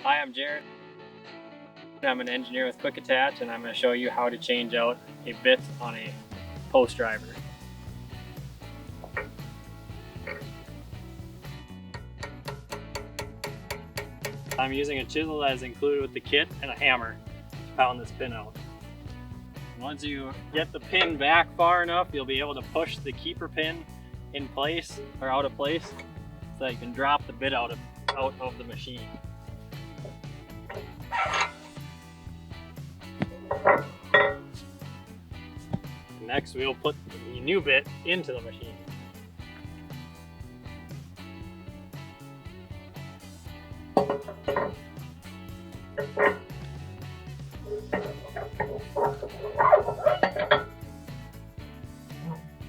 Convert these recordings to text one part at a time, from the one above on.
Hi, I'm Jared. I'm an engineer with Quick Attach, and I'm going to show you how to change out a bit on a post driver. I'm using a chisel that is included with the kit and a hammer to pound this pin out. Once you get the pin back far enough, you'll be able to push the keeper pin in place or out of place so that you can drop the bit out of the machine. Next, we'll put the new bit into the machine.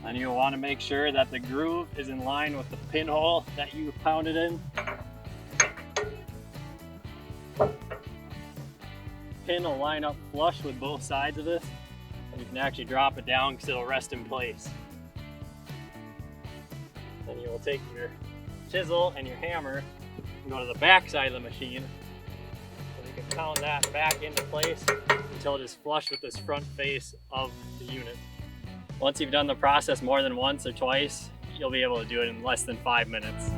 And you'll want to make sure that the groove is in line with the pinhole that you pounded in. Pin will line up flush with both sides of this. You can actually drop it down because it'll rest in place. Then you will take your chisel and your hammer and go to the back side of the machine. So you can pound that back into place until it is flush with this front face of the unit. Once you've done the process more than once or twice, you'll be able to do it in less than 5 minutes.